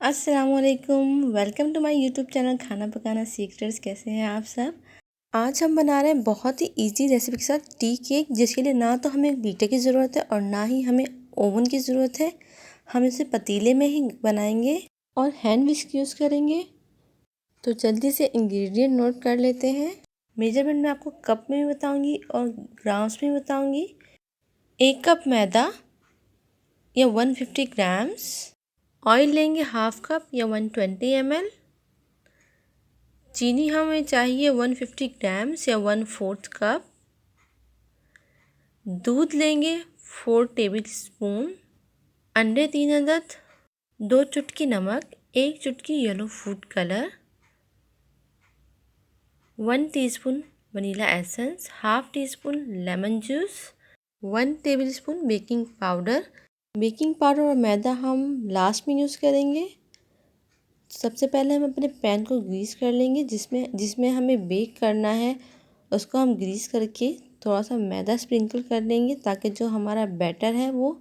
अस्सलाम-ओ-अलैकुम। Welcome to my YouTube channel खाना पकाना secrets. कैसे हैं आप सब? आज हम बना रहे हैं बहुत ही इजी रेसिपी के साथ टी केक, जिसके लिए ना तो हमें बीटर की ज़रूरत है और ना ही हमें ओवन की ज़रूरत है। हम इसे पतीले में ही बनाएंगे और हैंड विस्क यूज़ करेंगे। तो जल्दी से इंग्रेडिएंट नोट कर लेते हैं। मेजरमेंट मैं आपको कप में भी बताऊँगी और ग्राम्स में भी बताऊँगी। 1 कप मैदा या 150 ग्राम्स। ऑयल लेंगे हाफ कप या 120 ml। चीनी हमें चाहिए 150 ग्राम्स या 1/4 कप। दूध लेंगे 4 टेबलस्पून। अंडे 3 अदद। 2 चुटकी नमक, 1 चुटकी yellow food colour, 1 teaspoon vanilla essence, half tea spoon lemon juice, 1 tablespoon baking powder. Baking powder और मैदा हम लास्ट में यूज़ करेंगे। सबसे पहले हम अपने पैन को ग्रीस कर लेंगे, जिसमें हमें बेक करना है। उसको हम ग्रीस करके थोड़ा सा मैदा स्प्रिंकल कर लेंगे, ताकि जो हमारा बैटर है वो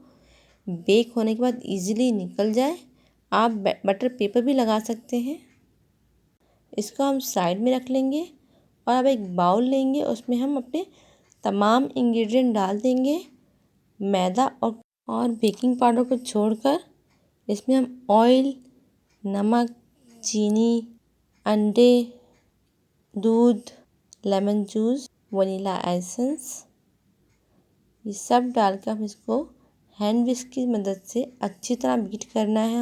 बेक होने के बाद इजीली निकल जाए। आप बटर पेपर भी लगा सकते हैं। इसको हम साइड में रख लेंगे और अब एक बाउल लेंगे, उसमें हम अपने तमाम इंग्रेडिएंट डाल देंगे। मैदा और बेकिंग पाउडर को छोड़कर इसमें हम ऑयल, नमक, चीनी, अंडे, दूध, लेमन जूस, वनीला एसेंस, ये सब डालकर हम इसको हैंड विस्क की मदद से अच्छी तरह बीट करना है।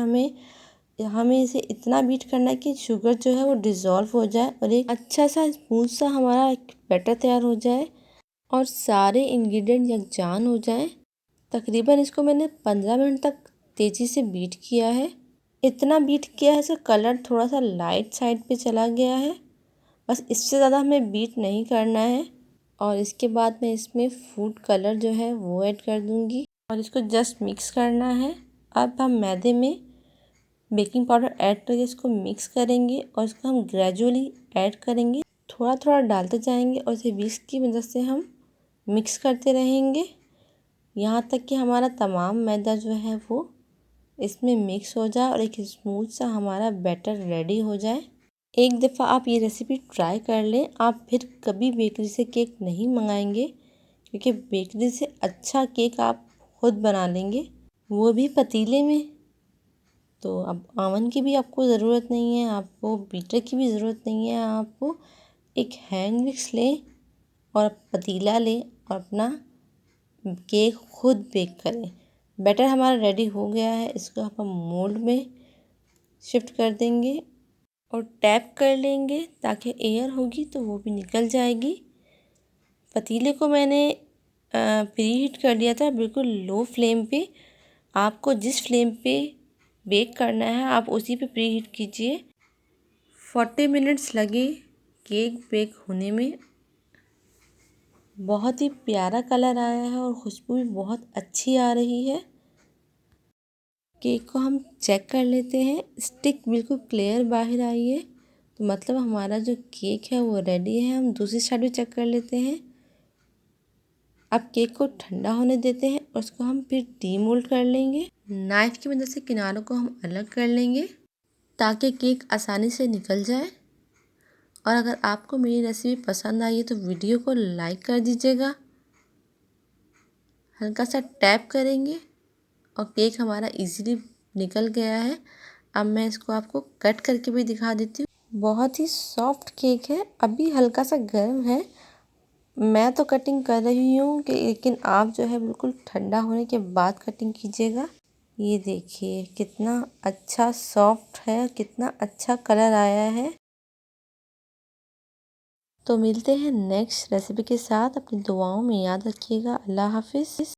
हमें इसे इतना बीट करना है कि शुगर जो है वो डिज़ोल्व हो जाए और एक अच्छा सा स्मूथ सा हमारा एक बैटर तैयार हो जाए और सारे इंग्रेडिएंट यकजान हो जाए। तकरीबन इसको मैंने 15 मिनट तक तेज़ी से बीट किया है। इतना बीट किया है इसका कलर थोड़ा सा लाइट साइड पे चला गया है। बस इससे ज़्यादा हमें बीट नहीं करना है। और इसके बाद मैं इसमें फूड कलर जो है वो ऐड कर दूंगी और इसको जस्ट मिक्स करना है। अब हम मैदे में बेकिंग पाउडर ऐड करके इसको मिक्स करेंगे और इसको हम ग्रेजुअली ऐड करेंगे। थोड़ा थोड़ा डालते जाएंगे और इसे विस्क की मदद से हम मिक्स करते रहेंगे, यहाँ तक कि हमारा तमाम मैदा जो है वो इसमें मिक्स हो जाए और एक स्मूथ सा हमारा बैटर रेडी हो जाए। एक दफ़ा आप ये रेसिपी ट्राई कर लें, आप फिर कभी बेकरी से केक नहीं मंगाएंगे, क्योंकि बेकरी से अच्छा केक आप खुद बना लेंगे, वो भी पतीले में। तो अब ओवन की भी आपको ज़रूरत नहीं है, आपको बीटर की भी ज़रूरत नहीं है। आपको एक हैंड विक्स लें और पतीला लें और अपना केक खुद बेक करें। बैटर हमारा रेडी हो गया है, इसको हम मोल्ड में शिफ्ट कर देंगे और टैप कर लेंगे, ताकि एयर होगी तो वो भी निकल जाएगी। पतीले को मैंने प्री हीट कर लिया था बिल्कुल लो फ्लेम पे। आपको जिस फ्लेम पे बेक करना है आप उसी पे प्री हीट कीजिए। 40 मिनट्स लगे केक बेक होने में। बहुत ही प्यारा कलर आया है और खुशबू भी बहुत अच्छी आ रही है। केक को हम चेक कर लेते हैं। स्टिक बिल्कुल क्लियर बाहर आई है, तो मतलब हमारा जो केक है वो रेडी है। हम दूसरी साइड भी चेक कर लेते हैं। अब केक को ठंडा होने देते हैं और उसको हम फिर डीमोल्ड कर लेंगे। नाइफ़ की मदद से किनारों को हम अलग कर लेंगे, ताकि केक आसानी से निकल जाए। और अगर आपको मेरी रेसिपी पसंद आई है तो वीडियो को लाइक कर दीजिएगा। हल्का सा टैप करेंगे और केक हमारा इजीली निकल गया है। अब मैं इसको आपको कट करके भी दिखा देती हूँ। बहुत ही सॉफ्ट केक है, अभी हल्का सा गर्म है। मैं तो कटिंग कर रही हूँ लेकिन आप जो है बिल्कुल ठंडा होने के बाद कटिंग कीजिएगा। ये देखिए कितना अच्छा सॉफ्ट है, कितना अच्छा कलर आया है। तो मिलते हैं नेक्स्ट रेसिपी के साथ। अपनी दुआओं में याद रखिएगा। अल्लाह हाफिज़।